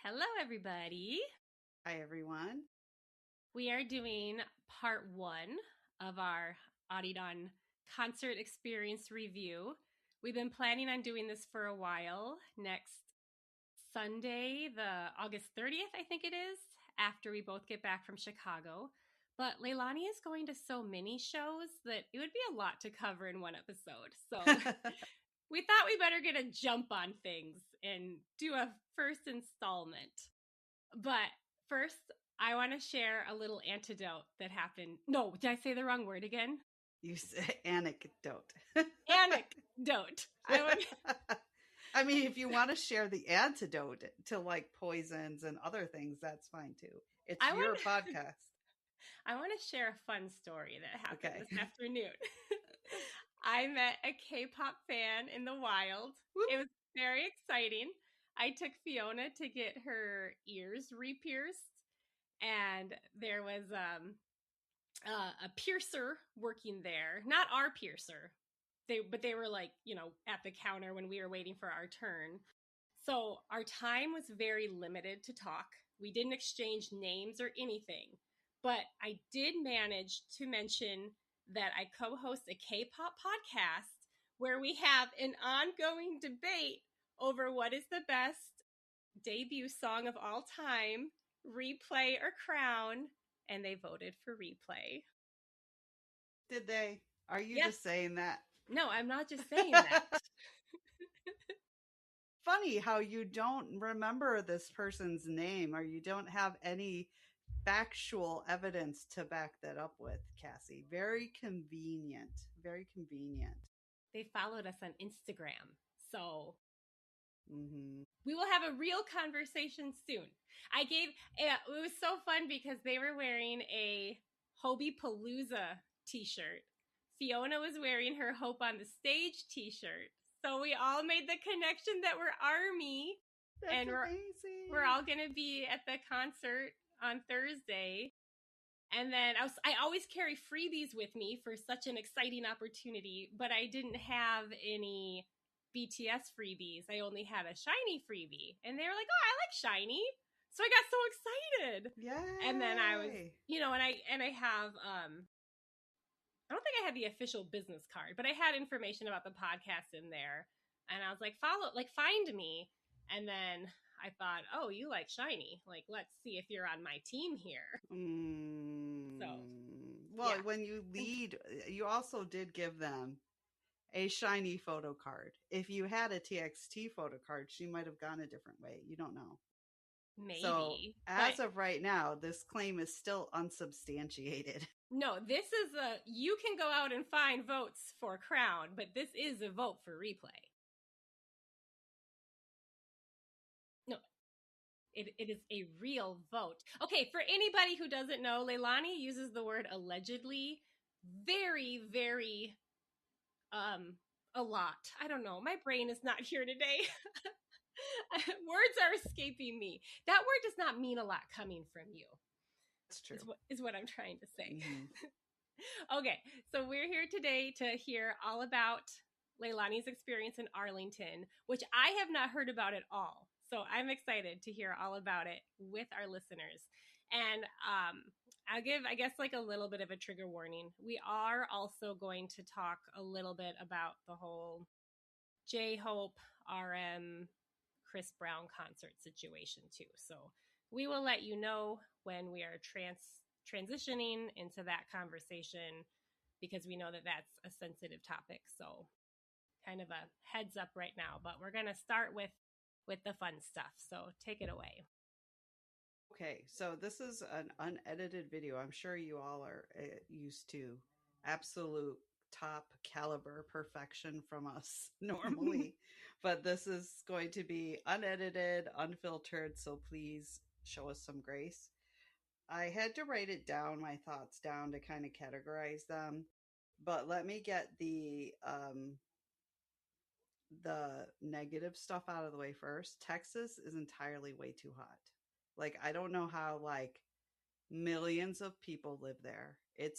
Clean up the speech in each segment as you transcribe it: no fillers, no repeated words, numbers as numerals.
Hello, everybody. Hi, everyone. We are doing part one of our Arirang concert experience review. We've been planning on doing this for a while. Next Sunday, the August 30th, I think it is, after we both get back from Chicago. But Leilani is going to so many shows that it would be a lot to cover in one episode. So we thought we better get a jump on things and do a first installment. But first, I want to share a little antidote that happened. No, did I say the wrong word again? You say anecdote. Anecdote. I mean, if you want to share the antidote to like poisons and other things, that's fine too. It's your podcast. I want to share a fun story that happened this afternoon. I met a K-pop fan in the wild. Whoop. It was very exciting. I took Fiona to get her ears re-pierced, and there was a piercer working there. Not our piercer. But they were like, at the counter when we were waiting for our turn. So our time was very limited to talk. We didn't exchange names or anything. But I did manage to mention that I co-host a K-pop podcast where we have an ongoing debate over what is the best debut song of all time, Replay or Crown, and they voted for Replay. Did they? Are you just saying that? No, I'm not just saying that. Funny how you don't remember this person's name or you don't have any factual evidence to back that up with, Cassie. Very convenient. Very convenient. They followed us on Instagram. So we will have a real conversation soon. It was so fun because they were wearing a Hobie Palooza t-shirt. Fiona was wearing her Hope on the Stage t-shirt. So we all made the connection that we're ARMY. That's and amazing. We're all going to be at the concert on Thursday. And then I always carry freebies with me for such an exciting opportunity, but I didn't have any BTS freebies. I only had a SHINee freebie. And they were like, "Oh, I like SHINee." So I got so excited. Yeah. And then I was, and I have I don't think I had the official business card, but I had information about the podcast in there. And I was like, find me. And then I thought, oh, you like SHINee. Like, let's see if you're on my team here. When you lead, you also did give them a SHINee photo card. If you had a TXT photo card, she might have gone a different way. You don't know. Maybe. So as of right now, this claim is still unsubstantiated. No, this is you can go out and find votes for Crown, but this is a vote for Replay. No, it is a real vote. Okay, for anybody who doesn't know, Leilani uses the word allegedly very, very, a lot. I don't know. My brain is not here today. Words are escaping me. That word does not mean a lot coming from you. That's true. Is what I'm trying to say. Mm-hmm. Okay, so we're here today to hear all about Leilani's experience in Arlington, which I have not heard about at all. So I'm excited to hear all about it with our listeners. And I'll give, I guess, like a little bit of a trigger warning. We are also going to talk a little bit about the whole J-Hope, RM, Chris Brown concert situation too. So we will let you know when we are transitioning into that conversation because we know that that's a sensitive topic. So kind of a heads up right now, but we're going to start with the fun stuff. So take it away. Okay, so this is an unedited video. I'm sure you all are used to absolute top caliber perfection from us normally, but this is going to be unedited, unfiltered, so please show us some grace. I had to write it down, my thoughts down to kind of categorize them, but let me get the negative stuff out of the way first. Texas is entirely way too hot. Like, I don't know how, like, millions of people live there. It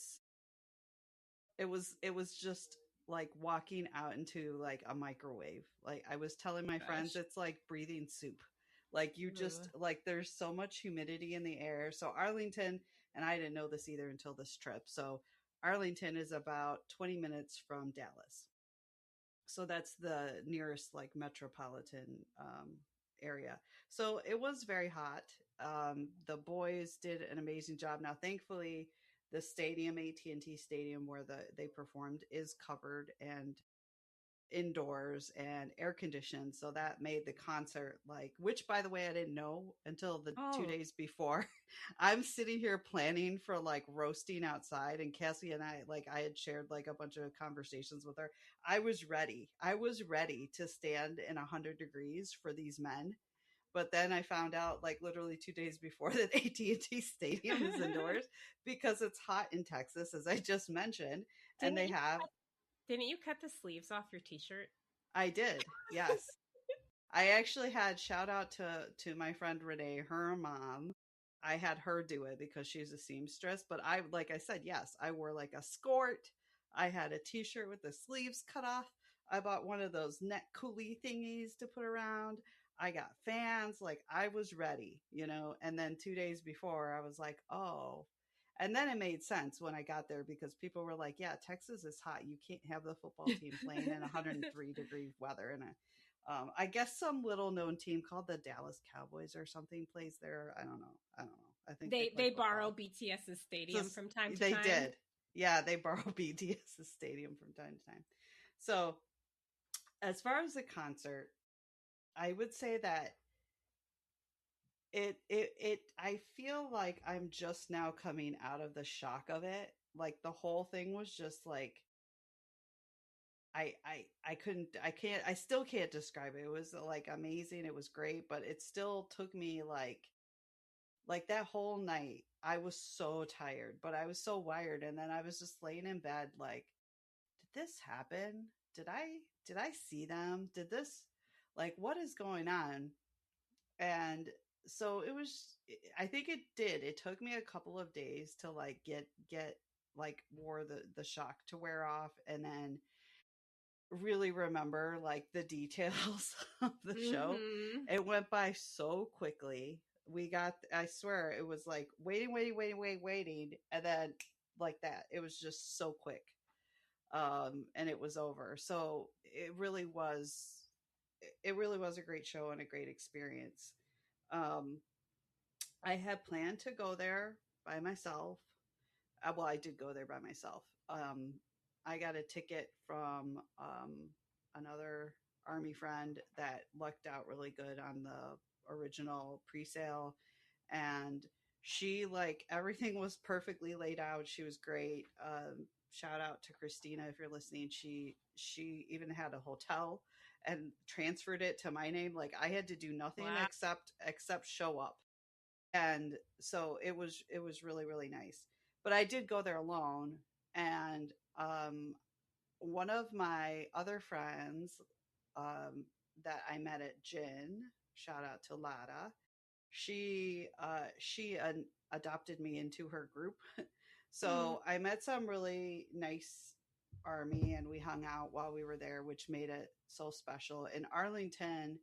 was just like walking out into like a microwave. Like, I was telling my friends, it's like breathing soup. Like you just like there's so much humidity in the air. So Arlington, and I didn't know this either until this trip. So Arlington is about 20 minutes from Dallas. So that's the nearest like metropolitan area. So it was very hot. The boys did an amazing job. Now, thankfully, the stadium, AT&T Stadium, where they performed, is covered and indoors and air conditioned, so that made the concert like, which by the way I didn't know until the 2 days before. I'm sitting here planning for like roasting outside, and Cassie and I, like I had shared like a bunch of conversations with her. I was ready to stand in 100 degrees for these men, but then I found out like literally 2 days before that AT&T Stadium is indoors because it's hot in Texas, as I just mentioned. And they have didn't you cut the sleeves off your t-shirt? I did. Yes. I actually had shout out to my friend Renee, her mom. I had her do it because she's a seamstress, but I like I said, yes, I wore like a skirt. I had a t-shirt with the sleeves cut off. I bought one of those neck coolie thingies to put around. I got fans, like I was ready, and then 2 days before I was like, oh. And then it made sense when I got there because people were like, yeah, Texas is hot. You can't have the football team playing in 103-degree weather. And I guess some little known team called the Dallas Cowboys or something plays there. I don't know. I think they play they football. borrow BTS's stadium from time to they time. They did. Yeah, they borrow BTS's stadium from time to time. So, as far as the concert, I would say that I feel like I'm just now coming out of the shock of it. Like the whole thing was just like I still can't describe it. It was like amazing. It was great, but it still took me like that whole night. I was so tired, but I was so wired. And then I was just laying in bed like, did this happen? Did I see them? Did this, like, what is going on? And so it was, I think it did. It took me a couple of days to like get like more the shock to wear off, and then really remember like the details of the show. It went by so quickly. I swear it was like waiting, and then like that. It was just so quick. And it was over. So it really was a great show and a great experience. Um, I had planned to go there by myself. Well, I did go there by myself. I got a ticket from another Army friend that lucked out really good on the original pre-sale, and she, like, everything was perfectly laid out. She was great. Shout out to Christina if you're listening. She even had a hotel and transferred it to my name. Like I had to do nothing except show up, and so it was really really nice. But I did go there alone, and one of my other friends that I met at Gin, shout out to Lada, she adopted me into her group. So I met some really nice Army, and we hung out while we were there, which made it so special. And Arlington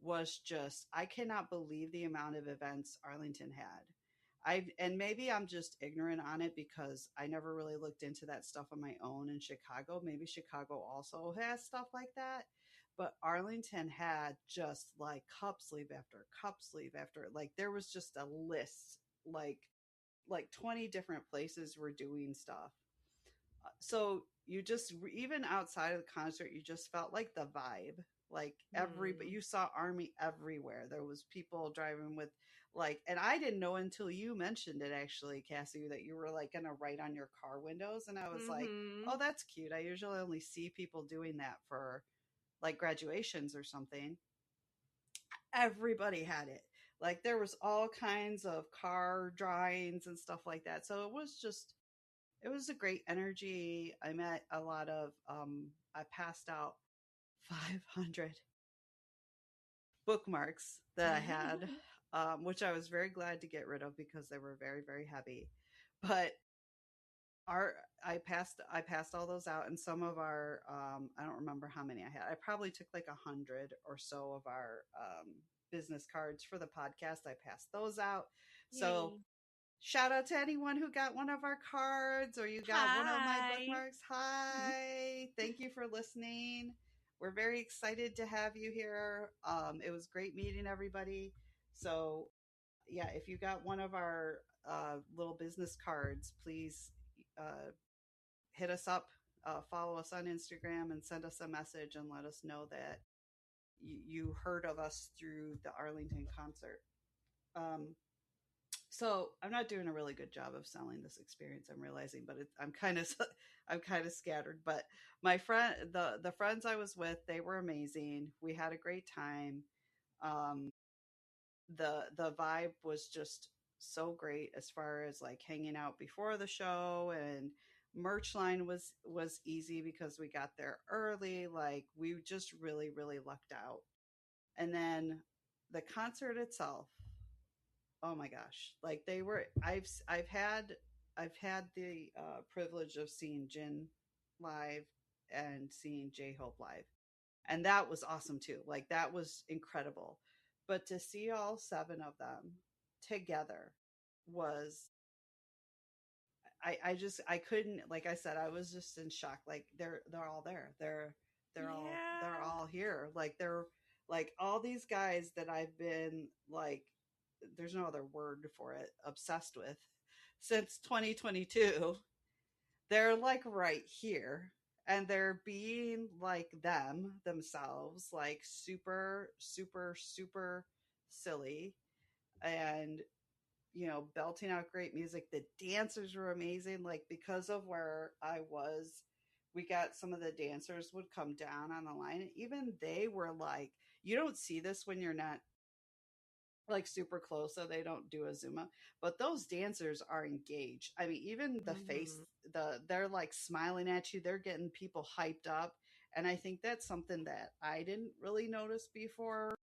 was just, I cannot believe the amount of events Arlington had. And maybe I'm just ignorant on it because I never really looked into that stuff on my own in Chicago. Maybe Chicago also has stuff like that. But Arlington had just like cup sleeve after cup sleeve after, like there was just a list, like 20 different places were doing stuff. So you just, even outside of the concert, you just felt like the vibe. Like you saw Army everywhere. There was people driving with like, and I didn't know until you mentioned it actually, Cassie, that you were like gonna write on your car windows, and I was like, oh, that's cute. I usually only see people doing that for like graduations or something. Everybody had it. Like there was all kinds of car drawings and stuff like that. So it was a great energy. I met a lot of I passed out 500 bookmarks that I had, which I was very glad to get rid of because they were very, very heavy. But our I passed all those out, and some of our I don't remember how many I had. I probably took like 100 or so of our business cards for the podcast. I passed those out. So Yay. shout out to anyone who got one of our cards or you got one of my Hi. bookmarks. Hi. Thank you for listening. We're very excited to have you here. It was great meeting everybody. So, yeah, if you got one of our little business cards, please hit us up, follow us on Instagram, and send us a message and let us know that you heard of us through the Arlington concert. Um, so I'm not doing a really good job of selling this experience. I'm realizing, but I'm kind of I'm kind of scattered. But my friend, the friends I was with, they were amazing. We had a great time. Um, the vibe was just so great as far as like hanging out before the show, and merch line was easy because we got there early. Like we just really lucked out. And then the concert itself, oh my gosh, like they were I've had the privilege of seeing Jin live and seeing J-Hope live, and that was awesome too. Like that was incredible, but to see all seven of them together was, I couldn't, like I said, I was just in shock. Like they're all there. They're Yeah. all here. Like they're like all these guys that I've been like, there's no other word for it, obsessed with since 2022. They're like right here, and they're being like themselves, like super silly, and belting out great music. The dancers were amazing. Like because of where I was, we got some of the dancers would come down on the line. Even they were like, you don't see this when you're not like super close, so they don't do a zoom up, but those dancers are engaged. I mean, even the face, Mm-hmm. they're like smiling at you, they're getting people hyped up. And I think that's something that I didn't really notice before,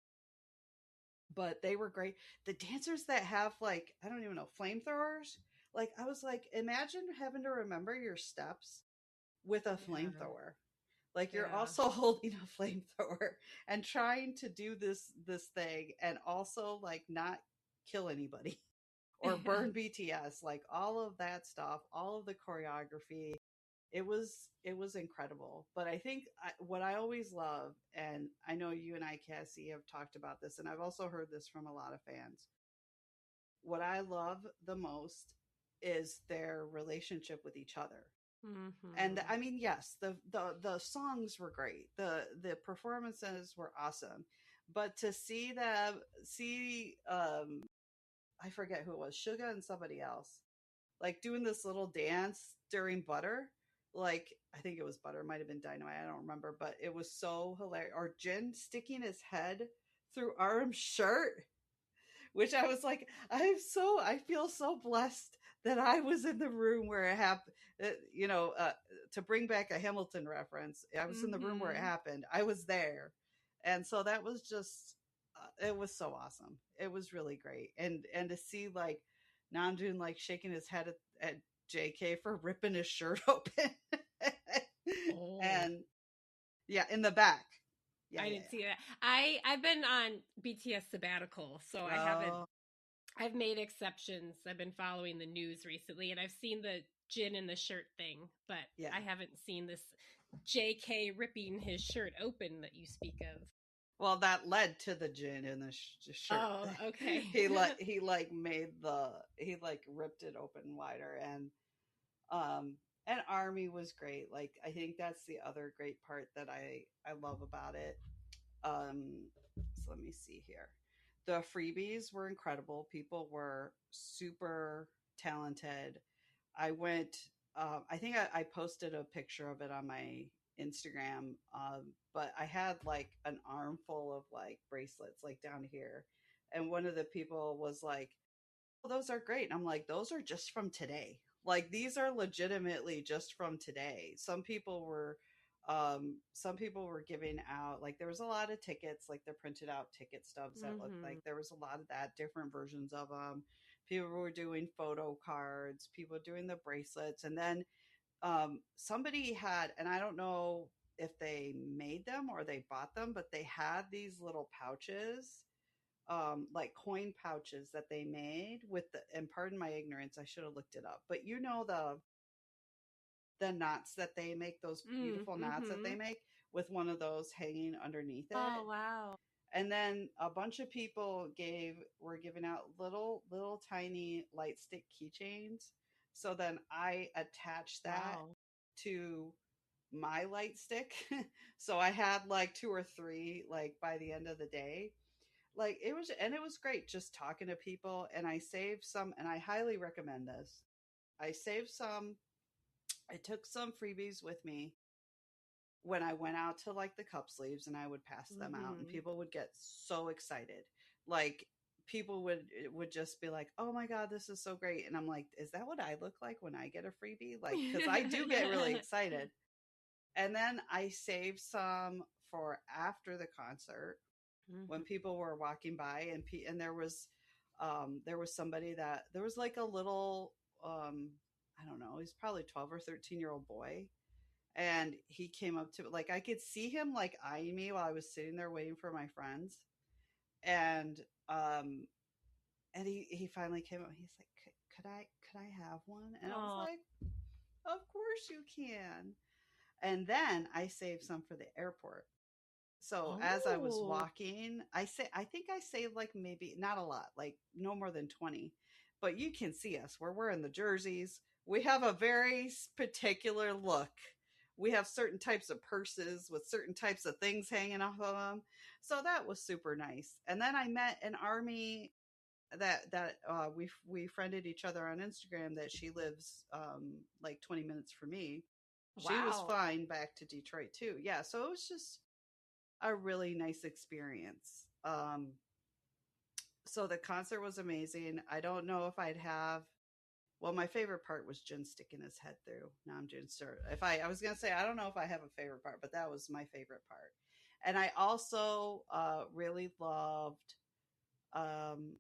but they were great. The dancers that have, like, I don't even know, flamethrowers, like I was like, imagine having to remember your steps with a Yeah. flamethrower. Like you're Yeah. also holding a flamethrower and trying to do this thing and also like not kill anybody or burn BTS, like all of that stuff, all of the choreography. It was incredible. But I think what I always love, and I know you and I, Cassie, have talked about this, and I've also heard this from a lot of fans. What I love the most is their relationship with each other. And Mm-hmm. I mean, yes, the songs were great. The performances were awesome. But to see them see I forget who it was, Suga and somebody else, like doing this little dance during Butter. Like I think it was Butter, it might have been Dynamite, I don't remember, but it was so hilarious. Or Jin sticking his head through Arm's shirt, which I was like, I feel so blessed that I was in the room where it happened. To bring back a Hamilton reference, I was in the room where it Mm-hmm. happened. I was there, and so that was just, it was so awesome. It was really great, and to see like Namjoon like shaking his head at JK for ripping his shirt open, Oh, and yeah, in the back, I yeah, didn't see that. I've been on BTS sabbatical, so I haven't. oh I've made exceptions. I've been following the news recently, and I've seen the Jin in the shirt thing, but yeah. I haven't seen this JK ripping his shirt open that you speak of. Well, that led to the gin in the shirt Oh, thing. okay. He like ripped it open wider, um and Army was great. Like I think that's the other great part that I love about it. So let me see here. The freebies were incredible. People were super talented. I went. I think I posted a picture of it on my Instagram. But I had like an armful of like bracelets, like down here, and one of the people was like, "Oh, those are great." And I'm like, "Those are just from today. Like these are legitimately just from today." Some people were giving out, like there was a lot of tickets, like the printed out ticket stubs that looked Mm-hmm. like there was a lot of that, different versions of them. People were doing photo cards, people doing the bracelets, and then somebody had, and I don't know if they made them or they bought them, but they had these little pouches like coin pouches that they made with the, and pardon my ignorance, I should have looked it up, but you know the knots that they make, those beautiful knots that they Mm-hmm. make, with one of those hanging underneath Oh, it. wow. And then a bunch of people were giving out little tiny light stick keychains. So then I attached that Wow. to my light stick. So I had like two or three like by the end of the day. Like it was, and it was great just talking to people. And I saved some, and I highly recommend this. I saved some. I took some freebies with me when I went out to like the cup sleeves, and I would pass them out, and Mm-hmm. people would get so excited. Like people would just be like, "Oh my god, this is so great." And I'm like, "Is that what I look like when I get a freebie?" Like cuz I do get really excited. And then I saved some for after the concert when Mm-hmm. people were walking by, and there was somebody that there was like a little I don't know, he's probably 12 or 13-year-old boy, and he came up to, like, I could see him like eyeing me while I was sitting there waiting for my friends, and um and he finally came up, he's like, could I have one? And I was Oh. like, of course you can. And then I saved some for the airport. So as I was Oh. walking, I think I saved like maybe not a lot, like no more than 20. But you can see us. We're wearing the jerseys. We have a very particular look. We have certain types of purses with certain types of things hanging off of them. So that was super nice. And then I met an army that we friended each other on Instagram, that she lives like 20 minutes from me. She was Wow. flying back to Detroit too. Yeah, so it was just a really nice experience. So the concert was amazing. I don't know if I'd have. Well, my favorite part was Jen sticking his head through. Now I'm doing stir. If I was gonna say, I don't know if I have a favorite part, but that was my favorite part. And I also really loved um,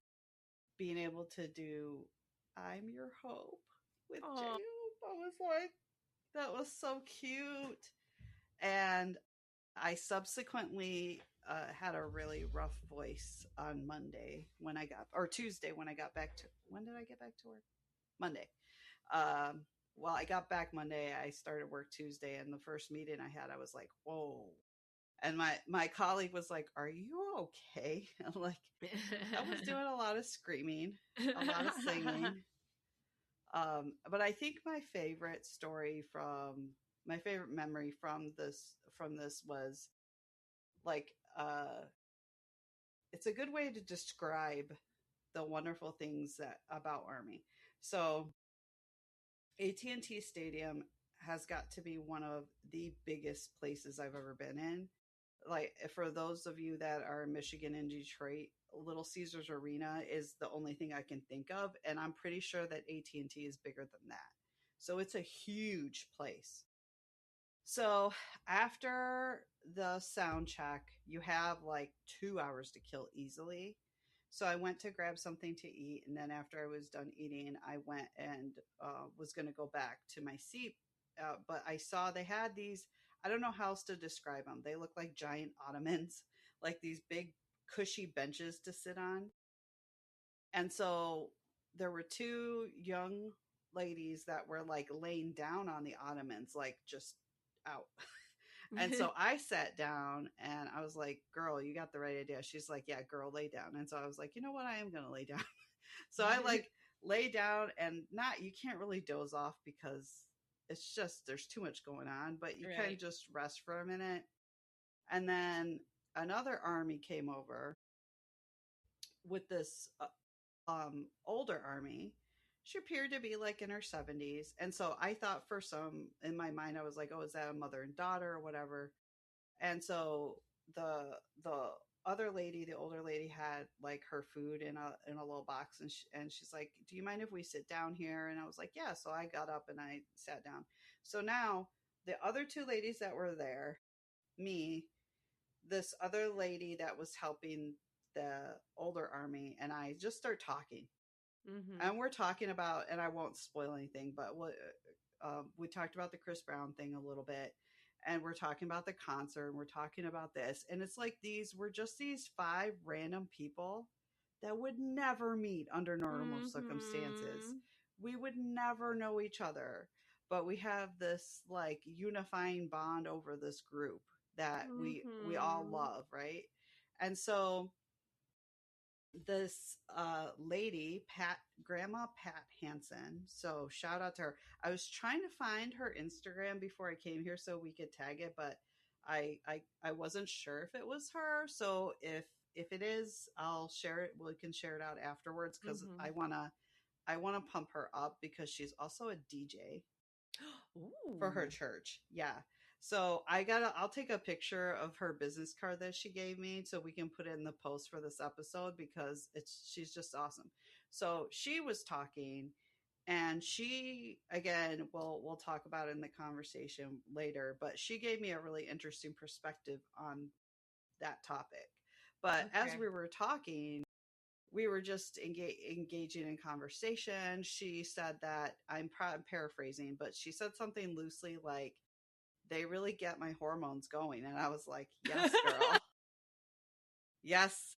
being able to do "I'm Your Hope" with Oh. j-jope. I was like, that was so cute. And I subsequently had a really rough voice on Monday when I got, or Tuesday when I got back to, when did I get back to work? Monday. Um, well, I got back Monday. I started work Tuesday, and the first meeting I had, I was like, whoa. And my colleague was like, "Are you okay?" I'm like, I was doing a lot of screaming, a lot of singing. But I think my favorite memory from this was like it's a good way to describe the wonderful things that about Army. So AT&T Stadium has got to be one of the biggest places I've ever been in. Like for those of you that are in Michigan and Detroit, Little Caesars Arena is the only thing I can think of, and I'm pretty sure that AT&T is bigger than that. So it's a huge place. So after the sound check, you have like 2 hours to kill easily. So I went to grab something to eat, and then after I was done eating, I went and was going to go back to my seat. But I saw they had these. I don't know how else to describe them. They look like giant ottomans, like these big cushy benches to sit on. And so there were two young ladies that were like laying down on the ottomans, like just out. And so I sat down and I was like, girl, you got the right idea. She's like, yeah, girl, lay down. And so I was like, you know what? I am going to lay down. So I like lay down, and not, you can't really doze off because it's just, there's too much going on, but you can Right. just rest for a minute. And then another army came over with this older army. She appeared to be like in her 70s. And so I thought for some, in my mind, I was like, oh, is that a mother and daughter or whatever? And so the other lady, the older lady, had like her food in a little box, and she's like, "Do you mind if we sit down here?" And I was like, "Yeah." So I got up and I sat down. So now the other two ladies that were there, me, this other lady that was helping the older army, and I just start talking, Mm-hmm. and we're talking about, and I won't spoil anything, but we talked about the Chris Brown thing a little bit, and we're talking about the concert and we're talking about this. And it's like we're just these five random people that would never meet under normal circumstances. Mm-hmm. We would never know each other, but we have this like unifying bond over this group that we all Mm-hmm. love, right? And so this lady, Grandma Pat Hansen. So shout out to her. I was trying to find her Instagram before I came here so we could tag it, but I wasn't sure if it was her. So if it is, I'll share it. We can share it out afterwards because Mm-hmm. I wanna pump her up because she's also a DJ for her Ooh. church. Yeah. So I'll take a picture of her business card that she gave me so we can put it in the post for this episode because she's just awesome. So she was talking and she again we'll talk about it in the conversation later, but she gave me a really interesting perspective on that topic. But as Okay. we were talking, we were just engaging in conversation. She said that I'm paraphrasing, but she said something loosely like, "They really get my hormones going," and I was like, "Yes, girl, yes,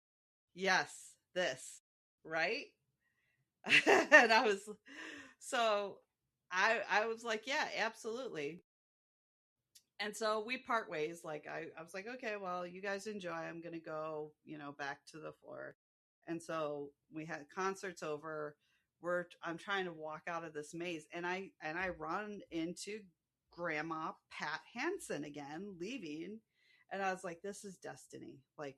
yes, this, right?" And I was like, "Yeah, absolutely." And so we part ways. Like I was like, okay, well, you guys enjoy. I'm gonna go, back to the floor. And so we had concerts over. I'm trying to walk out of this maze, and I run into Grandma Pat Hansen again, leaving. And I was like, this is destiny. Like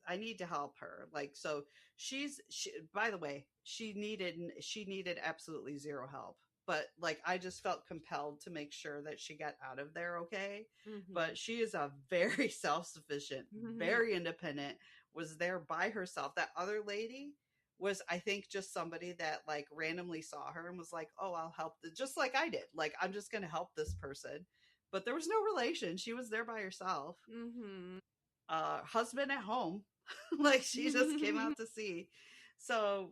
I need to help her. Like, so by the way, she needed absolutely zero help, but like I just felt compelled to make sure that she got out of there okay. Mm-hmm. But she is a very self-sufficient, Mm-hmm. very independent, was there by herself. That other lady was, I think, just somebody that like randomly saw her and was like, oh, I'll help just like I did. Like, I'm just going to help this person. But there was no relation. She was there by herself. Mm-hmm. Husband at home. Like she just came out to see. So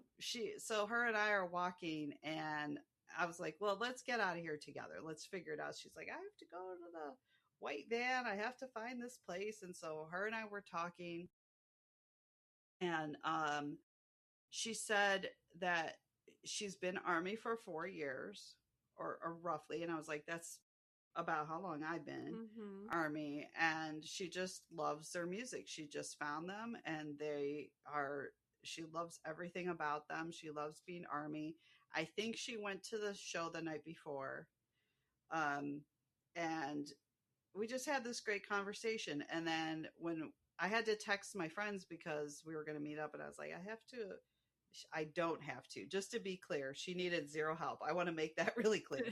her and I are walking, and I was like, well, let's get out of here together. Let's figure it out. She's like, I have to go to the white van. I have to find this place. And so her and I were talking, and she said that she's been Army for 4 years, or roughly. And I was like, that's about how long I've been Mm-hmm. Army. And she just loves their music. She just found them, and she loves everything about them. She loves being Army. I think she went to the show the night before. Um, and we just had this great conversation. And then when I had to text my friends because we were going to meet up, and I was like, I don't have to. Just to be clear, she needed zero help. I want to make that really clear.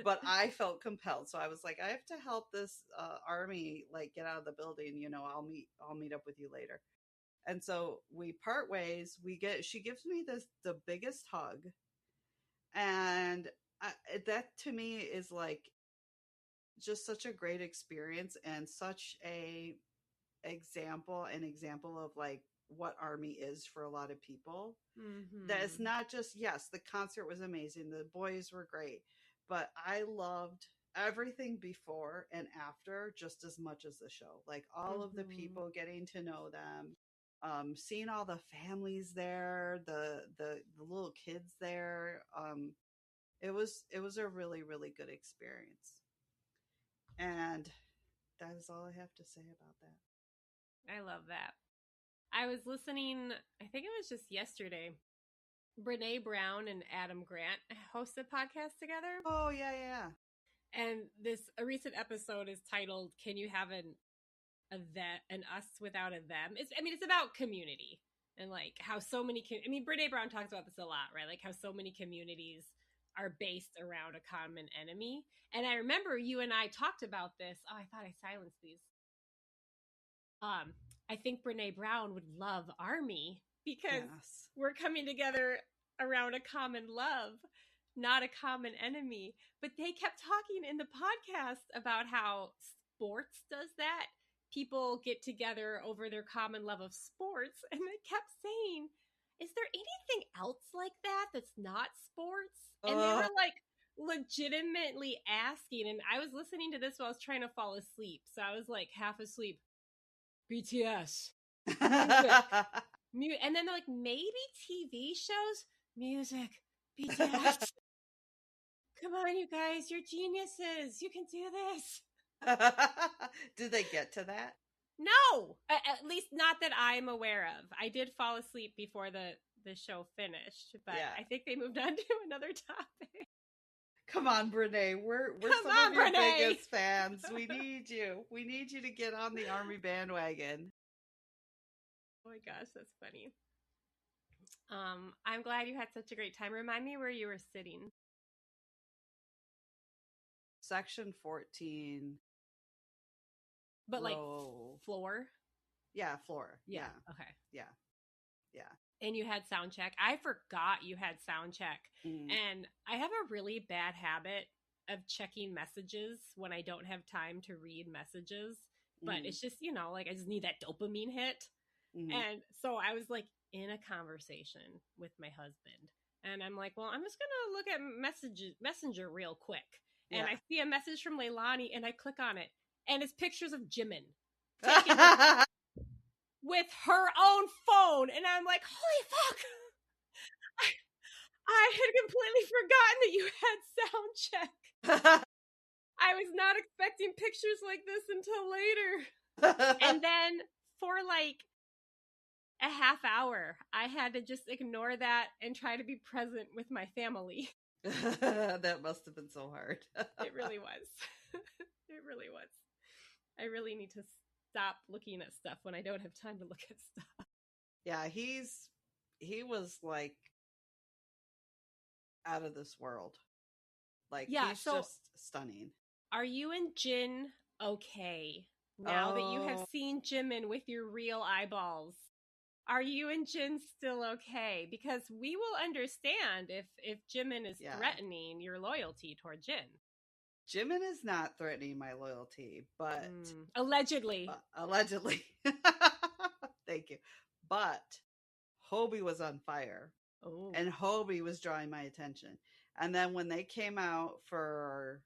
But I felt compelled, so I was like, I have to help this Army like get out of the building. I'll meet up with you later. And so we part ways. She gives me the biggest hug, and that to me is like just such a great experience and such an example of like what Army is for a lot of people. That it's Mm-hmm. not just, yes, the concert was amazing, the boys were great, but I loved everything before and after just as much as the show. Like all of the Mm-hmm. people, getting to know them, seeing all the families there, the little kids there. It was a really, really good experience. And that is all I have to say about that. I love that. I was listening, I think it was just yesterday. Brene Brown and Adam Grant host a podcast together. Oh yeah, yeah. And a recent episode is titled "Can You Have an us without a them?" It's about community and like how so many. Brene Brown talks about this a lot, right? Like how so many communities are based around a common enemy. And I remember you and I talked about this. Oh, I thought I silenced these. Um, I think Brene Brown would love Army because Yes. we're coming together around a common love, not a common enemy. But they kept talking in the podcast about how sports does that. People get together over their common love of sports. And they kept saying, is there anything else like that that's not sports? And they Oh, were like legitimately asking, and I was listening to this while I was trying to fall asleep, so I was like half asleep. BTS, music, and then they're like, maybe TV shows, music, BTS. Come on, you guys, you're geniuses. You can do this. Did they get to that? No, at least not that I'm aware of. I did fall asleep before the show finished, but yeah. I think they moved on to another topic. Come on, Brene. We're some of your biggest fans. We need you. We need you to get on the Army bandwagon. Oh my gosh, that's funny. I'm glad you had such a great time. Remind me where you were sitting. Section 14. But like floor? Yeah, floor. Yeah. Okay. Yeah. And you had sound check. I forgot you had sound check. And I have a really bad habit of checking messages when I don't have time to read messages. But it's just, like I just need that dopamine hit. And so I was like in a conversation with my husband. And I'm like, well, I'm just going to look at Messenger real quick. And I see a message from Leilani and I click on it. And it's pictures of Jimin taken with her own phone. And I'm like, holy fuck. I had completely forgotten that you had sound check. I was not expecting pictures like this until later. And then for like a half hour, I had to just ignore that and try to be present with my family. That must have been so hard. It really was. It really was. I really need to stop looking at stuff when I don't have time to look at stuff. Yeah, he was like out of this world. Like, he's just stunning. Are you and Jin okay now that you have seen Jimin with your real eyeballs? Are you and Jin still okay? Because we will understand if Jimin is threatening your loyalty toward Jin. Jimin is not threatening my loyalty, but allegedly. Allegedly. Thank you. But Hobie was on fire. Oh. And Hobie was drawing my attention. And then when they came out for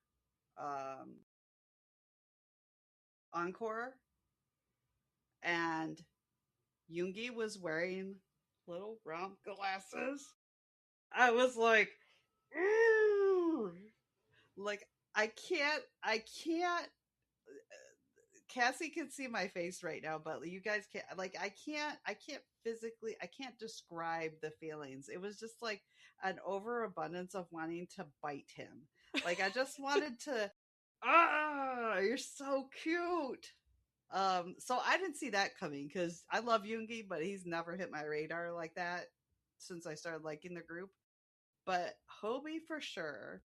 Encore, and Yoongi was wearing little round glasses, I was like, ooh. Like, I can't, Cassie can see my face right now, but you guys can't, like, I can't physically, I can't describe the feelings. It was just like an overabundance of wanting to bite him. Like, I just wanted to, you're so cute. So I didn't see that coming because I love Yoongi, but he's never hit my radar like that since I started liking the group. But Hobie for sure.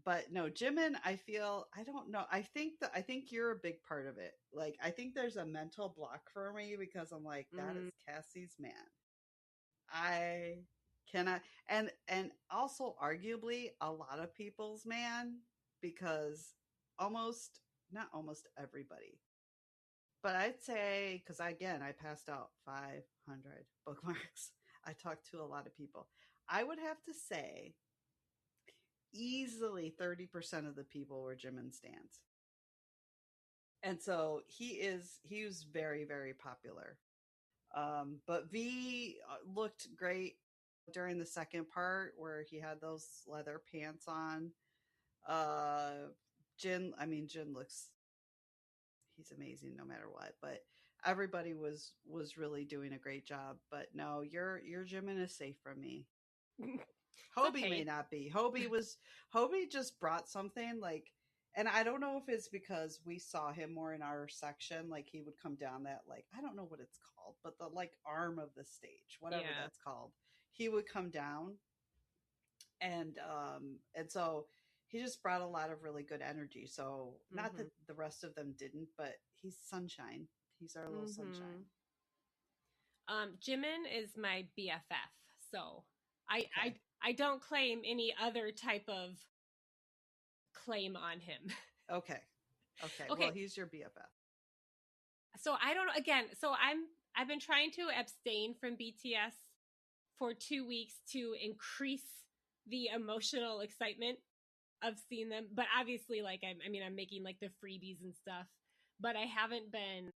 But no, Jimin, I don't know. I think you're a big part of it. Like, I think there's a mental block for me because I'm like, that is Cassie's man. I cannot, and also arguably a lot of people's man, because not almost everybody, but I'd say, because again, I passed out 500 bookmarks. I talked to a lot of people. I would have to say easily 30% of the people were Jimin stans. And so he was very, very popular. But V looked great during the second part where he had those leather pants on. Jin looks, he's amazing no matter what, but everybody was really doing a great job. But no, your Jimin is safe from me. Hobie may not be. Hobie just brought something, like, and I don't know if it's because we saw him more in our section, like he would come down that, like, I don't know what it's called, but the like arm of the stage, whatever that's called. He would come down and so he just brought a lot of really good energy. So not that the rest of them didn't, but he's sunshine. He's our little sunshine. Jimin is my BFF, so I don't claim any other type of claim on him. Okay. Well, he's your BFF. So I don't know. Again, so I've been trying to abstain from BTS for 2 weeks to increase the emotional excitement of seeing them. But obviously, like, I'm making like the freebies and stuff, but I haven't been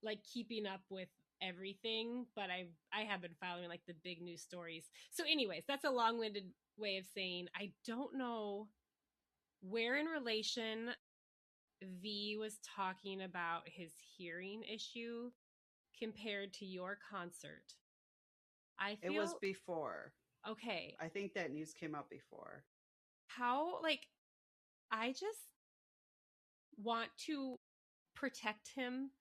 like keeping up with everything, but I have been following like the big news stories. So anyways, that's a long-winded way of saying I don't know where in relation V was talking about his hearing issue compared to your concert. I feel It was before. okay. I think that news came out before. How, like, I just want to protect him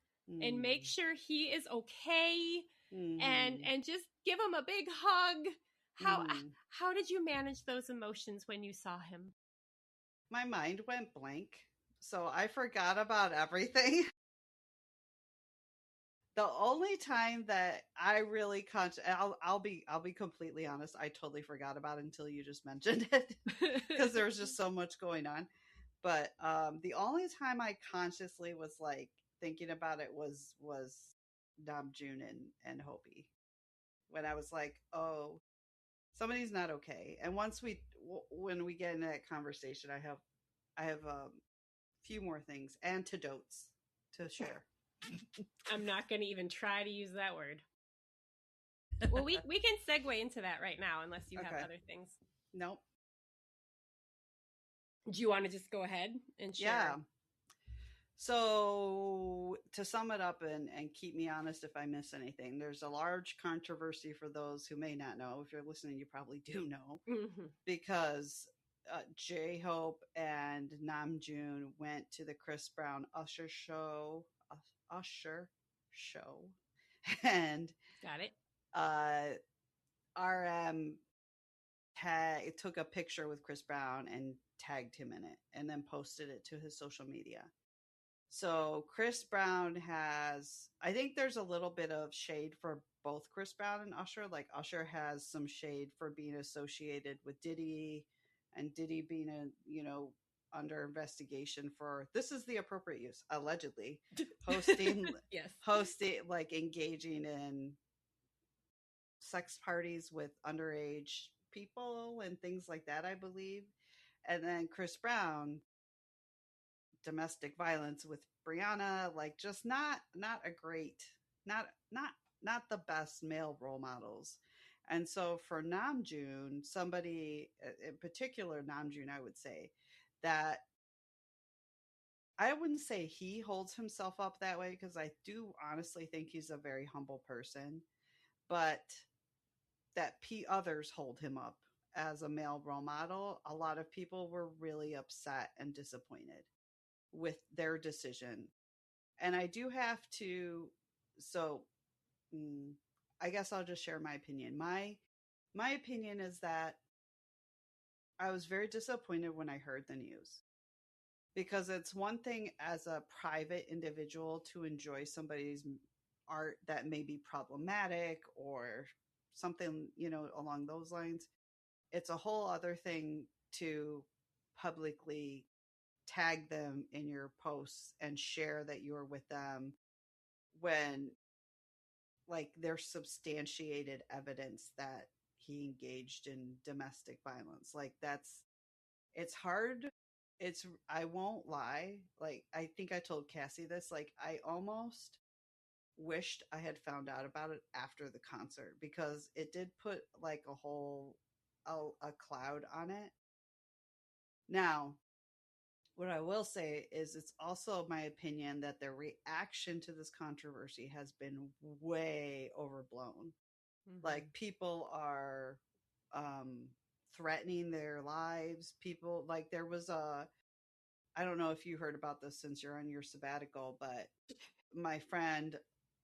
and make sure he is okay, and just give him a big hug. How did you manage those emotions when you saw him? My mind went blank, so I forgot about everything. The only time that I really I'll be completely honest, I totally forgot about it until you just mentioned it because there was just so much going on. But the only time I consciously was like thinking about it was Namjoon and Hopi, when I was like, oh, somebody's not okay. And once when we get into that conversation, I have a few more things, antidotes to share. I'm not going to even try to use that word. Well, we can segue into that right now, unless you have other things. Nope. Do you want to just go ahead and share? Yeah. So to sum it up and keep me honest if I miss anything, there's a large controversy for those who may not know. If you're listening, you probably do know, because J-Hope and Namjoon went to the Chris Brown Usher show, and got it. RM took a picture with Chris Brown and tagged him in it, and then posted it to his social media. So Chris Brown I think there's a little bit of shade for both Chris Brown and Usher. Like, Usher has some shade for being associated with Diddy, and Diddy being under investigation for, this is the appropriate use, allegedly, hosting, yes, like engaging in sex parties with underage people and things like that, I believe. And then Chris Brown, domestic violence with Brianna, like just not a great, not the best male role models. And so for Namjoon, somebody in particular, Namjoon, I would say that I wouldn't say he holds himself up that way, because I do honestly think he's a very humble person, but that others hold him up as a male role model. A lot of people were really upset and disappointed with their decision. And I do have to, so I guess I'll just share my opinion. My opinion is that I was very disappointed when I heard the news, because it's one thing as a private individual to enjoy somebody's art that may be problematic or something, along those lines. It's a whole other thing to publicly tag them in your posts and share that you're with them when, like, there's substantiated evidence that he engaged in domestic violence. Like, it's hard. I won't lie. Like, I think I told Cassie this, like, I almost wished I had found out about it after the concert, because it did put like a cloud on it. Now, what I will say is, it's also my opinion that the reaction to this controversy has been way overblown. Like, people are threatening their lives. People, like, there was I don't know if you heard about this since you're on your sabbatical, but my friend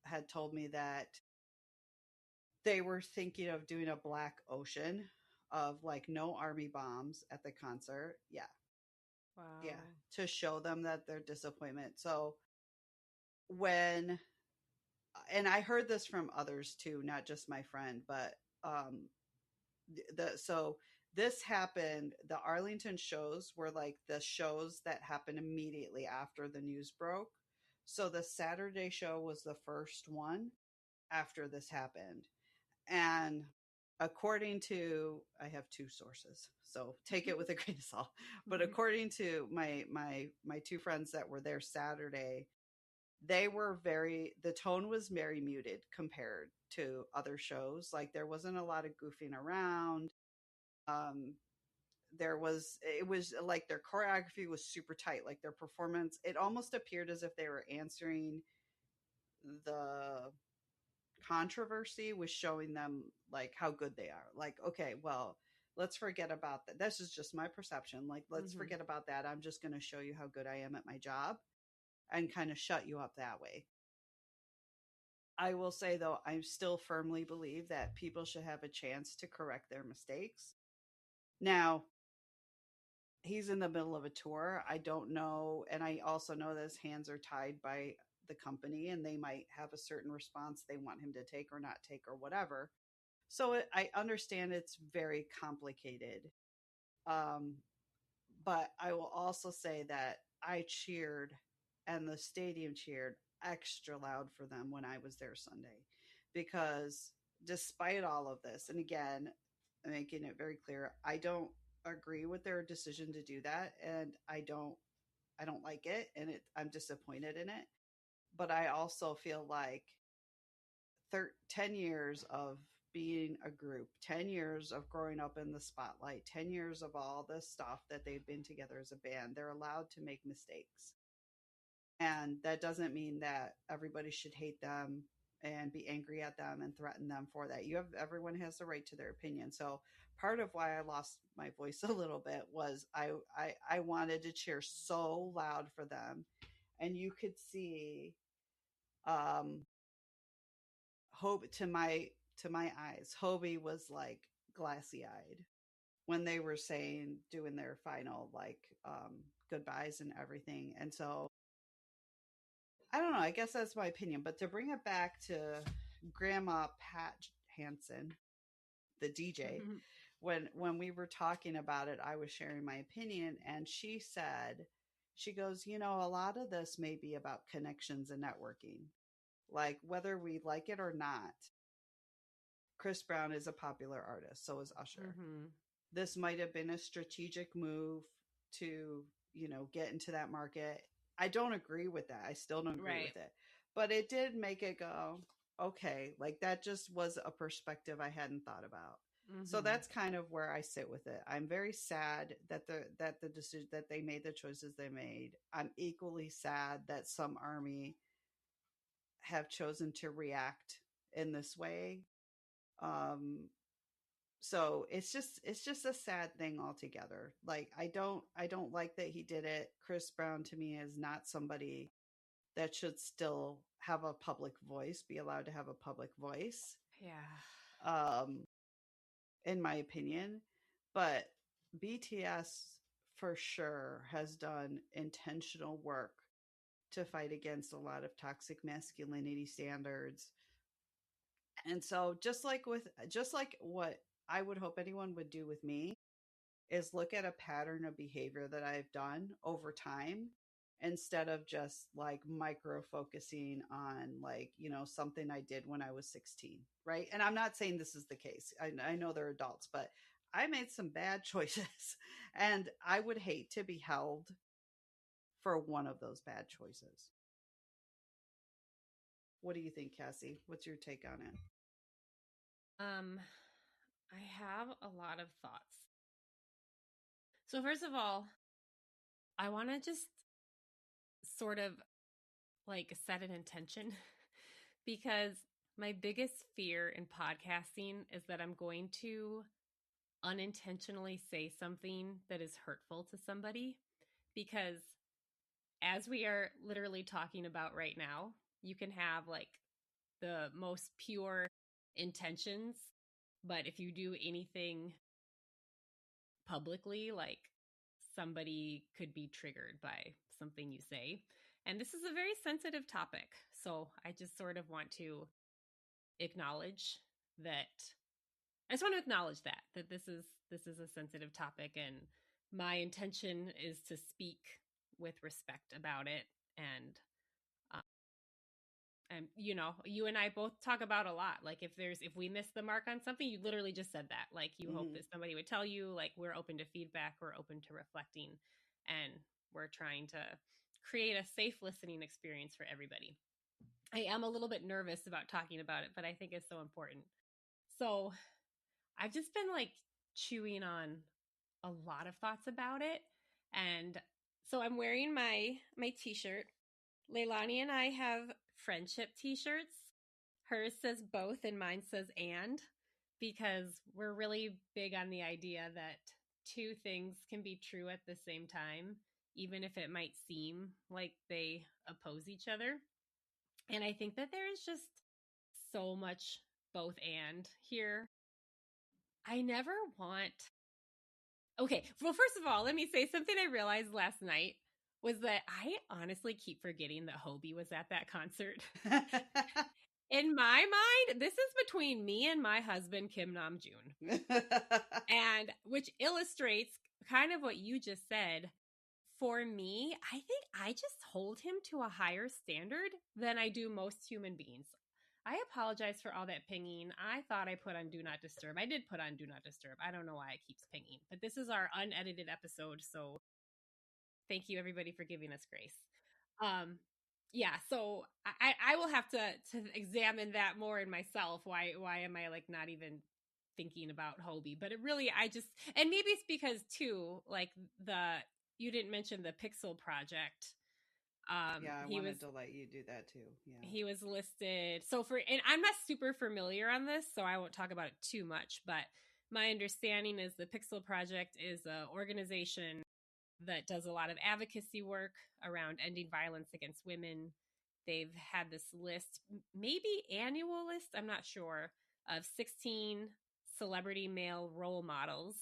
had told me that they were thinking of doing a black ocean of, like, no army bombs at the concert. Yeah. Wow. Yeah. To show them that their disappointment. So when, and I heard this from others too, not just my friend, but so this happened, the Arlington shows were like the shows that happened immediately after the news broke. So the Saturday show was the first one after this happened. And according to, I have two sources, so take it with a grain of salt. But according to my two friends that were there Saturday, the tone was very muted compared to other shows. Like there wasn't a lot of goofing around. Um, it was like their choreography was super tight. Like their performance, it almost appeared as if they were answering the controversy was showing them like how good they are. Like, okay, well, let's forget about that. This is just my perception. Like, let's forget about that. I'm just going to show you how good I am at my job and kind of shut you up that way. I will say though, I still firmly believe that people should have a chance to correct their mistakes. Now, he's in the middle of a tour. I don't know. And I also know that his hands are tied by the company and they might have a certain response they want him to take or not take or whatever. So I understand it's very complicated. Um, but I will also say that I cheered and the stadium cheered extra loud for them when I was there Sunday because despite all of this, and again, making it very clear, I don't agree with their decision to do that and I don't like it and I'm disappointed in it. But I also feel like 10 years of being a group, 10 years of growing up in the spotlight, 10 years of all this stuff that they've been together as a band, they're allowed to make mistakes. And that doesn't mean that everybody should hate them and be angry at them and threaten them for that. Everyone has the right to their opinion. So part of why I lost my voice a little bit was I wanted to cheer so loud for them. And you could see um Hope to my eyes, Hobie was like glassy eyed when they were doing their final like goodbyes and everything. And so I don't know, I guess that's my opinion. But to bring it back to Grandma Pat Hansen, the DJ, when we were talking about it, I was sharing my opinion and she goes, a lot of this may be about connections and networking. Like whether we like it or not, Chris Brown is a popular artist, so is Usher. This might have been a strategic move to, get into that market. I don't agree with that. I still don't agree with it. But it did make it go, okay, like that just was a perspective I hadn't thought about. So that's kind of where I sit with it. I'm very sad that the decision that they made the choices they made. I'm equally sad that some army have chosen to react in this way. So it's just a sad thing altogether. Like I don't like that he did it. Chris Brown to me is not somebody that should still have a public voice, be allowed to have a public voice. Yeah. In my opinion, but BTS for sure has done intentional work to fight against a lot of toxic masculinity standards. And so just like what I would hope anyone would do with me is look at a pattern of behavior that I've done over time instead of just like micro focusing on like, something I did when I was 16. Right. And I'm not saying this is the case. I know they're adults, but I made some bad choices and I would hate to be held for one of those bad choices. What do you think, Cassie? What's your take on it? I have a lot of thoughts. So first of all, I want to just sort of like set an intention because my biggest fear in podcasting is that I'm going to unintentionally say something that is hurtful to somebody because as we are literally talking about right now, you can have like the most pure intentions, but if you do anything publicly, like somebody could be triggered by something you say. And this is a very sensitive topic. So I just sort of want to acknowledge that that this is a sensitive topic and my intention is to speak with respect about it and And, you know, you and I both talk about a lot. Like if we miss the mark on something, you literally just said that. Like you hope that somebody would tell you, like, we're open to feedback, we're open to reflecting, and we're trying to create a safe listening experience for everybody. I am a little bit nervous about talking about it, but I think it's so important. So I've just been like chewing on a lot of thoughts about it. And so I'm wearing my t-shirt. Leilani and I have friendship t-shirts. Hers says both and mine says and, because we're really big on the idea that two things can be true at the same time, even if it might seem like they oppose each other. And I think that there is just so much both and here. I never want. Okay, well, first of all, let me say something I realized last night was that I honestly keep forgetting that Hobie was at that concert. In my mind, this is between me and my husband, Kim Namjoon. And which illustrates kind of what you just said. For me, I think I just hold him to a higher standard than I do most human beings. I apologize for all that pinging. I thought I put on Do Not Disturb. I did put on Do Not Disturb. I don't know why it keeps pinging, but this is our unedited episode, so thank you everybody for giving us grace. Yeah, so I will have to examine that more in myself. Why am I like not even thinking about Hobie? But it really, I just, and maybe it's because too, like you didn't mention the Pixel project. Yeah, I wanted to let you do that too. Yeah. He was listed. So and I'm not super familiar on this, so I won't talk about it too much, but my understanding is the Pixel Project is an organization that does a lot of advocacy work around ending violence against women. They've had this list, maybe annual list, I'm not sure, of 16 celebrity male role models.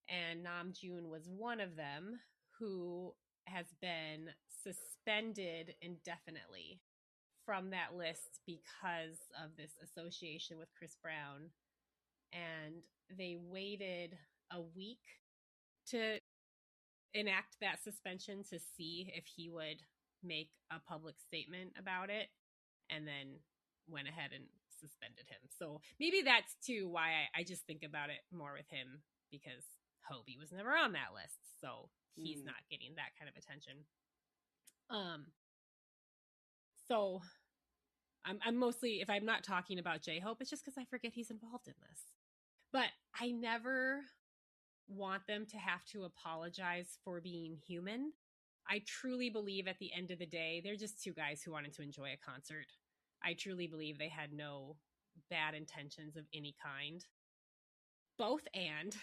And Namjoon was one of them who has been suspended indefinitely from that list because of this association with Chris Brown. And they waited a week to enact that suspension to see if he would make a public statement about it, and then went ahead and suspended him. So maybe that's too why I just think about it more with him, because Hobie was never on that list, so he's not getting that kind of attention. So I'm mostly, if I'm not talking about J-Hope, it's just because I forget he's involved in this. But I never want them to have to apologize for being human. I truly believe at the end of the day, they're just two guys who wanted to enjoy a concert. I truly believe they had no bad intentions of any kind. Both and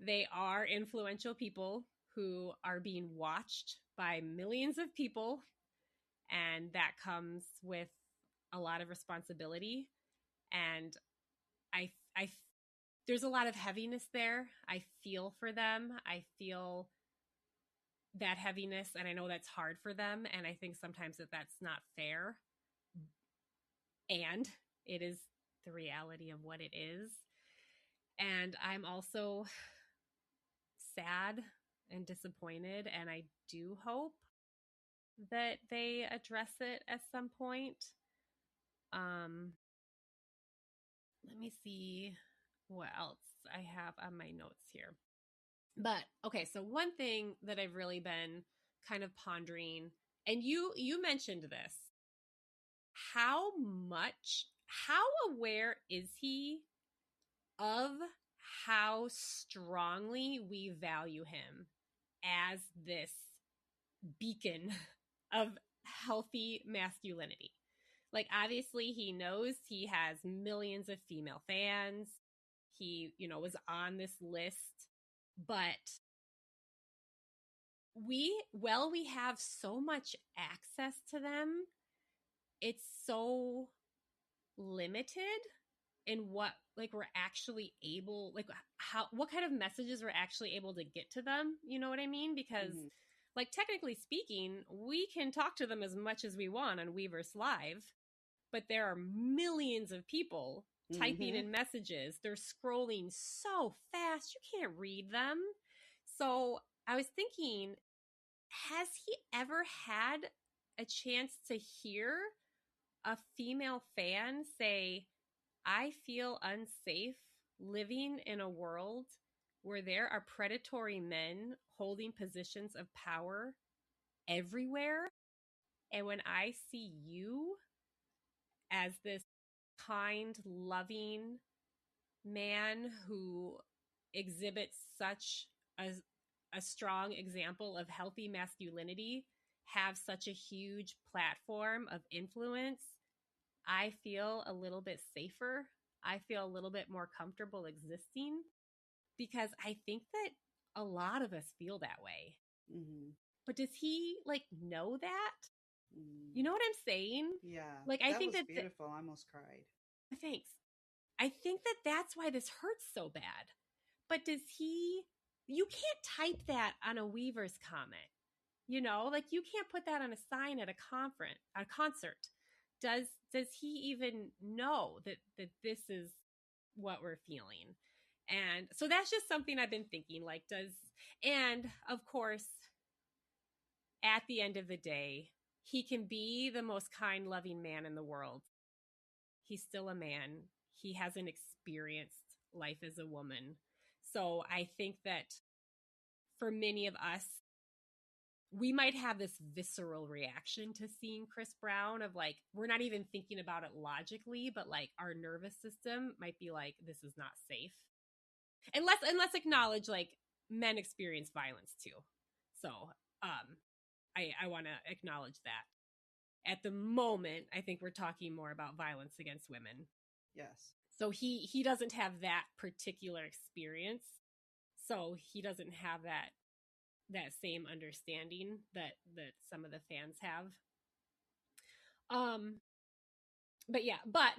they are influential people who are being watched by millions of people, and that comes with a lot of responsibility. And I there's a lot of heaviness there. I feel for them. I feel that heaviness, and I know that's hard for them, and I think sometimes that's not fair. And it is the reality of what it is. And I'm also sad and disappointed, and I do hope that they address it at some point. Let me see what else I have on my notes here. But okay, so one thing that I've really been kind of pondering, and you mentioned this, how aware is he of how strongly we value him as this beacon of healthy masculinity? Like, obviously he knows he has millions of female fans. He, was on this list, but we have so much access to them, it's so limited in what we're actually able, what kind of messages we're actually able to get to them, you know what I mean? Because technically speaking, we can talk to them as much as we want on Weverse Live, but there are millions of people typing in messages. They're scrolling so fast you can't read them. So I was thinking, has he ever had a chance to hear a female fan say, I feel unsafe living in a world where there are predatory men holding positions of power everywhere. And when I see you as this kind, loving man who exhibits such a strong example of healthy masculinity, have such a huge platform of influence, I feel a little bit safer. I feel a little bit more comfortable existing, because I think that a lot of us feel that way. Mm-hmm. But does he like know that? Mm. You know what I'm saying? Yeah. Like, I think was that beautiful. I almost cried. thanks. I think that that's why this hurts so bad. But does he? You can't type that on a Weaver's comment. You know, like you can't put that on a sign at a concert. Does he even know that this is what we're feeling? And so that's just something I've been thinking, like, and of course, at the end of the day, he can be the most kind, loving man in the world. He's still a man. He hasn't experienced life as a woman. So I think that for many of us, we might have this visceral reaction to seeing Chris Brown of like, we're not even thinking about it logically, but like our nervous system might be like, this is not safe. And let's acknowledge like men experience violence too. So I want to acknowledge that. At the moment, I think we're talking more about violence against women. Yes. So he doesn't have that particular experience. So he doesn't have that same understanding that some of the fans have. But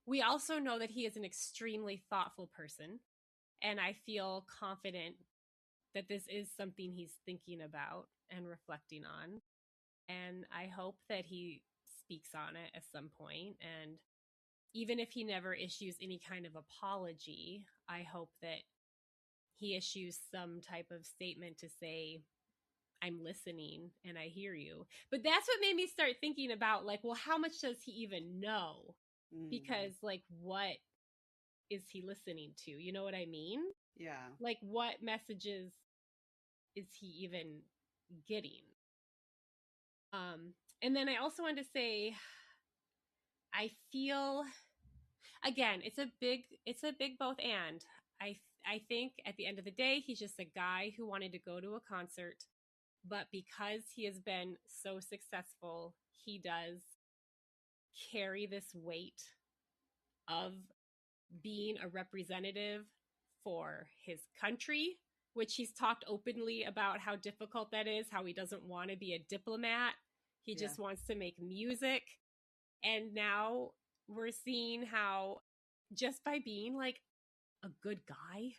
we also know that he is an extremely thoughtful person, and I feel confident that this is something he's thinking about and reflecting on. And I hope that he speaks on it at some point. And even if he never issues any kind of apology, I hope that he issues some type of statement to say, I'm listening and I hear you. But that's what made me start thinking about like, well, how much does he even know? Because like, what is he listening to? You know what I mean? Yeah. Like, what messages is he even getting? And then I also wanted to say, I feel, again, it's a big both and. I think at the end of the day, he's just a guy who wanted to go to a concert, but because he has been so successful, he does carry this weight of being a representative for his country, which he's talked openly about how difficult that is, how he doesn't want to be a diplomat. He just wants to make music. And now we're seeing how just by being like a good guy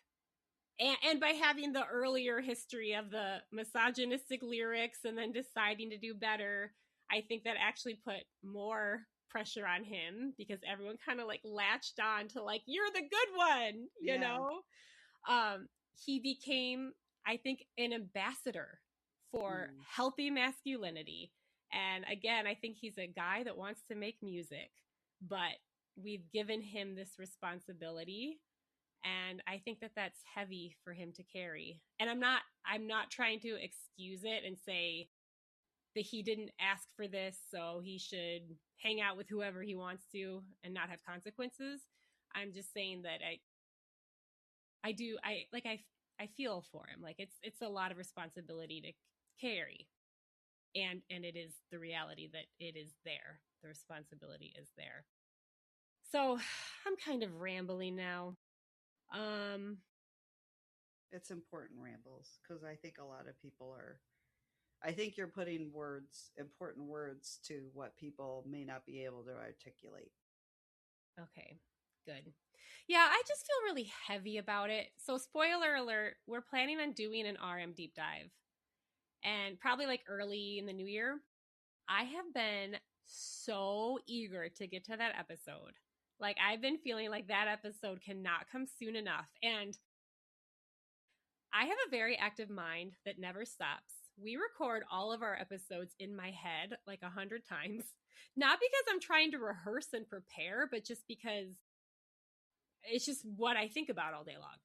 and by having the earlier history of the misogynistic lyrics and then deciding to do better, I think that actually put more pressure on him because everyone kind of like latched on to like, you're the good one, you know? He became, I think, an ambassador for healthy masculinity. And again, I think he's a guy that wants to make music, but we've given him this responsibility. And I think that that's heavy for him to carry. And I'm not trying to excuse it and say that he didn't ask for this, so he should hang out with whoever he wants to and not have consequences. I'm just saying that I feel for him. Like it's a lot of responsibility to carry. And it is the reality that it is there. The responsibility is there. So I'm kind of rambling now. It's important rambles because I think a lot of people are. I think you're putting important words to what people may not be able to articulate. Okay, good. Yeah, I just feel really heavy about it. So spoiler alert, we're planning on doing an RM deep dive. And probably like early in the new year. I have been so eager to get to that episode. Like I've been feeling like that episode cannot come soon enough. And I have a very active mind that never stops. we record all of our episodes in my head like 100 times. Not because I'm trying to rehearse and prepare, but just because it's just what I think about all day long.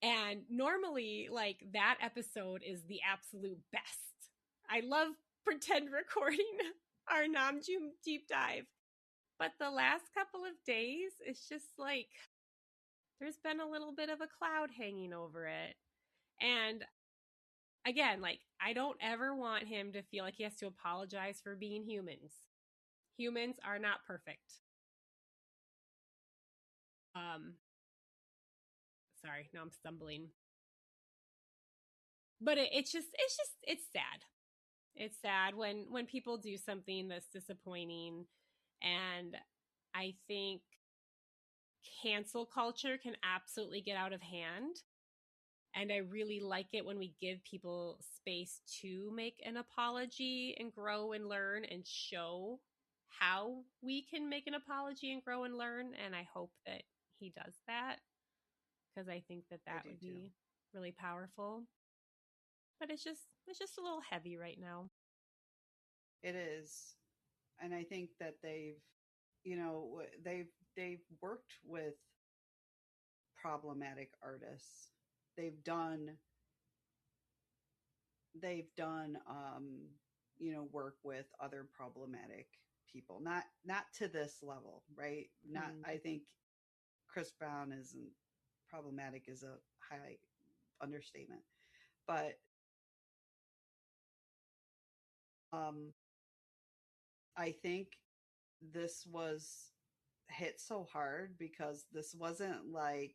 And normally, like, that episode is the absolute best. I love pretend recording our Namjoon deep dive. But the last couple of days, it's just like there's been a little bit of a cloud hanging over it. And again, like, I don't ever want him to feel like he has to apologize for being humans. Humans are not perfect. Sorry, now I'm stumbling. But it's sad. It's sad when people do something that's disappointing. And I think cancel culture can absolutely get out of hand. And I really like it when we give people space to make an apology and grow and learn and show how we can make an apology and grow and learn. And I hope that he does that, because I think that would be really powerful. But it's just a little heavy right now. It is. And I think that they've worked with problematic artists. They've done work with other problematic people. Not to this level, right? Not I think Chris Brown isn't problematic is a high understatement. But I think this was hit so hard because this wasn't like,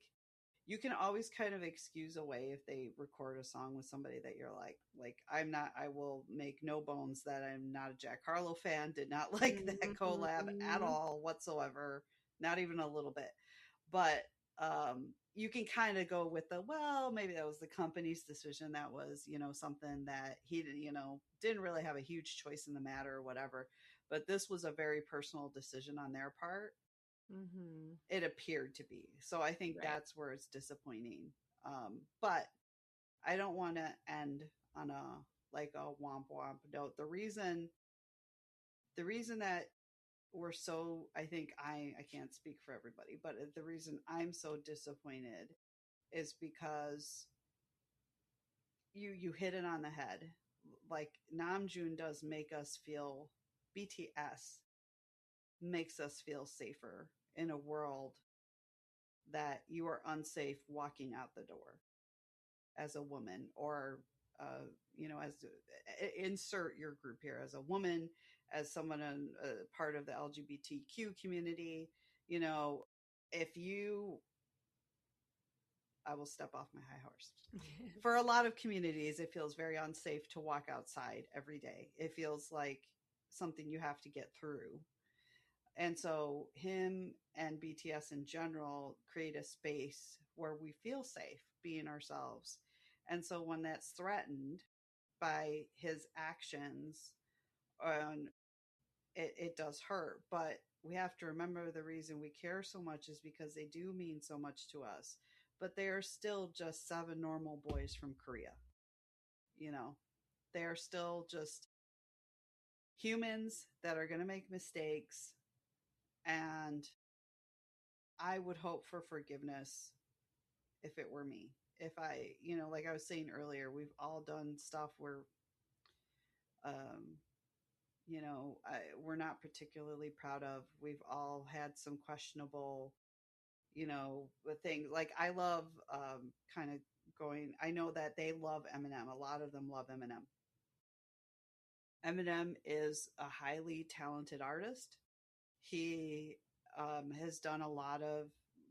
you can always kind of excuse away if they record a song with somebody that you're like I will make no bones that I'm not a Jack Harlow fan, did not like that collab at all whatsoever, not even a little bit. But you can kind of go with maybe that was the company's decision, that was something that he didn't really have a huge choice in the matter or whatever. But this was a very personal decision on their part. It appeared to be. So I think that's where it's disappointing. But I don't want to end on a womp womp note. The reason that we're so, I think I can't speak for everybody, but the reason I'm so disappointed is because you hit it on the head. Like, Namjoon does make us feel, BTS makes us feel safer in a world that you are unsafe walking out the door as a woman, or as insert your group here, as a woman, as someone in part of the LGBTQ community. If you, I will step off my high horse. For a lot of communities, it feels very unsafe to walk outside every day. It feels like something you have to get through. And so him and BTS in general create a space where we feel safe being ourselves. And so when that's threatened by his actions, it does hurt. But we have to remember the reason we care so much is because they do mean so much to us. But they are still just 7 normal boys from Korea. They are still just humans that are going to make mistakes. And I would hope for forgiveness if it were me. If I, like I was saying earlier, we've all done stuff where, we're not particularly proud of. We've all had some questionable, things. Like, I love kind of going, I know that they love Eminem. A lot of them love Eminem. Eminem is a highly talented artist. He has done a lot of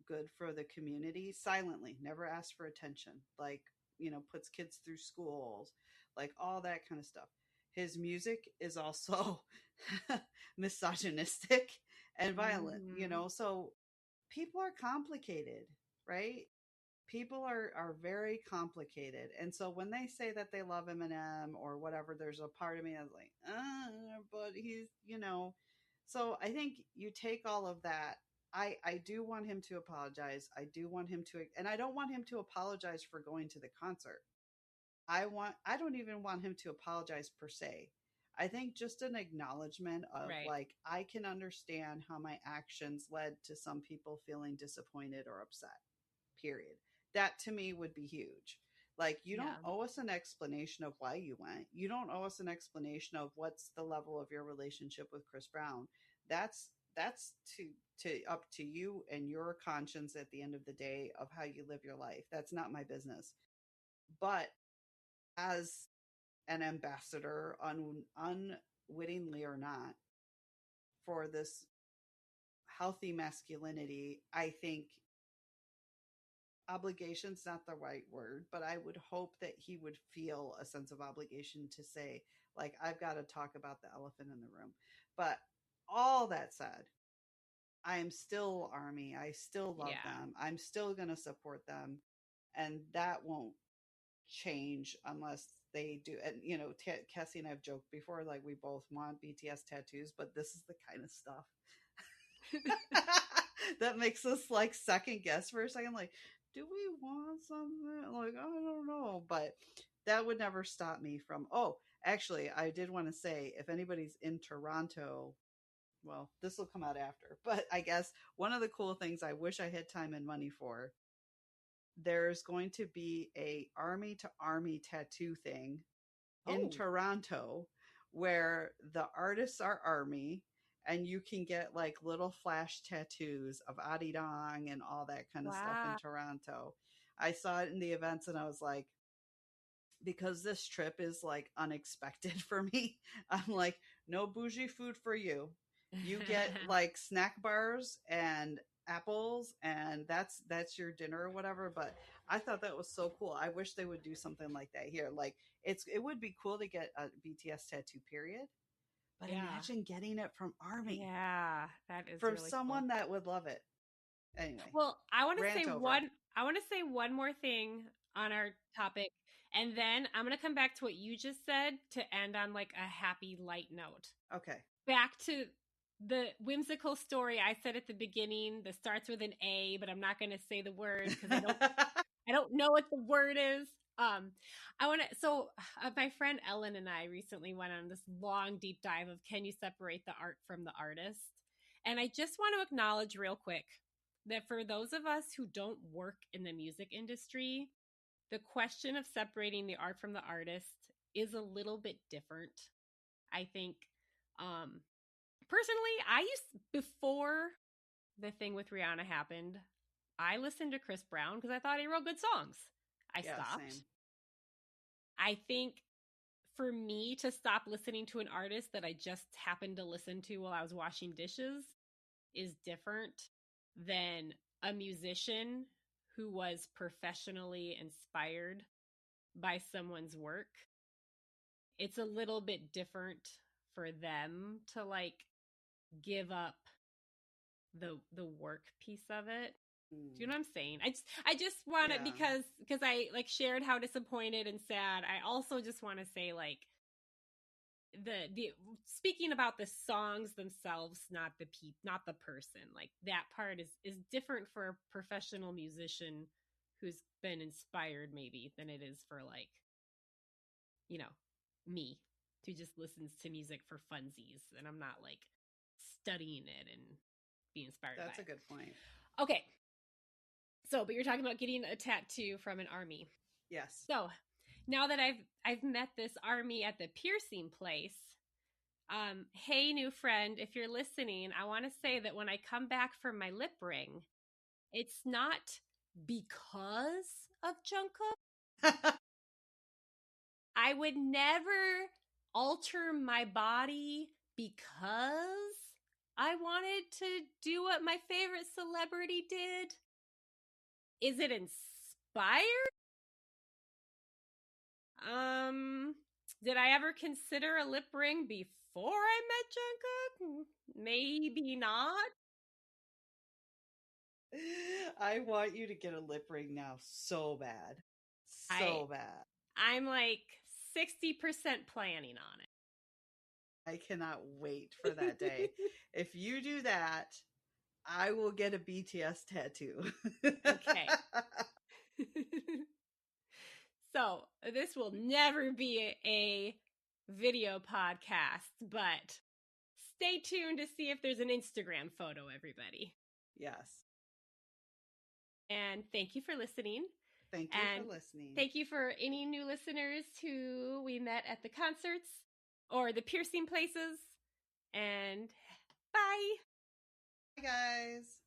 good for the community silently, never asked for attention, like, puts kids through schools, like all that kind of stuff. His music is also misogynistic and violent, so people are complicated, right? People are very complicated. And so when they say that they love Eminem or whatever, there's a part of me that's like, but he's, so I think you take all of that. I do want him to apologize. I do want him to, and I don't want him to apologize for going to the concert. I don't even want him to apologize per se. I think just an acknowledgement of Right. like, I can understand how my actions led to some people feeling disappointed or upset. Period. That to me would be huge. Like, you don't Yeah. owe us an explanation of why you went. You don't owe us an explanation of what's the level of your relationship with Chris Brown. That's to up to you and your conscience at the end of the day of how you live your life. That's not my business. But as an ambassador, unwittingly or not, for this healthy masculinity, I think obligation's not the right word, but I would hope that he would feel a sense of obligation to say, like, I've got to talk about the elephant in the room. But all that said, I am still Army. I still love Yeah. them. I'm still going to support them. And that won't change unless they do. And, you know, Cassie and I have joked before, like, we both want BTS tattoos, but this is the kind of stuff that makes us like second guess for a second, like, do we want something? Like, I don't know. But that would never stop me from, oh, actually, I did want to say, if anybody's in Toronto, well, this will come out after, but I guess one of the cool things I wish I had time and money for, there's going to be a army to army tattoo thing in Oh, Toronto where the artists are army and you can get like little flash tattoos of Arirang and all that kind of stuff in wow. Toronto. I saw it in the events and I was like, because this trip is like unexpected for me, I'm like, no bougie food for you. You get like snack bars and apples and that's your dinner or whatever. But I thought that was so cool. I wish they would do something like that here. Like, it would be cool to get a BTS tattoo, period. But Yeah. imagine getting it from Army, Yeah. That is from really cool. someone that would love it. Anyway, Well, rant over. I want to say one more thing on our topic, and then I'm going to come back to what you just said to end on like a happy light note. Okay. Back to the whimsical story I said at the beginning that starts with an A, but I'm not going to say the word because I don't know what the word is. I want to. So, my friend Ellen and I recently went on this long deep dive of can you separate the art from the artist? And I just want to acknowledge real quick that for those of us who don't work in the music industry, the question of separating the art from the artist is a little bit different. I think, um, personally, I used before the thing with Rihanna happened, I listened to Chris Brown because I thought he wrote good songs. I Yeah, stopped. same. I think for me to stop listening to an artist that I just happened to listen to while I was washing dishes is different than a musician who was professionally inspired by someone's work. It's a little bit different for them to like give up the work piece of it. Do you Mm, know what I'm saying? I just want it yeah. because I like shared how disappointed and sad. I also just want to say like the speaking about the songs themselves, not the person. Like that part is different for a professional musician who's been inspired maybe than it is for like, you know, me who just listens to music for funsies and I'm not like studying it and be inspired by That's a it. good point. Okay. So, but you're talking about getting a tattoo from an army. Yes. So, now that I've met this army at the piercing place, hey new friend, if you're listening, I want to say that when I come back from my lip ring, it's not because of Jungkook. I would never alter my body because I wanted to do what my favorite celebrity did. Is it inspired? Um, did I ever consider a lip ring before I met Jungkook? Maybe not. I want you to get a lip ring now so bad. I So bad. I'm like 60% planning on I cannot wait for that day. it. If you do that, I will get a BTS tattoo. Okay. So, This will never be a video podcast, but stay tuned to see if there's an Instagram photo, everybody. Yes. And thank you for listening. Thank you for listening. Thank you for any new listeners who we met at the concerts or the piercing places. And bye. Bye, guys.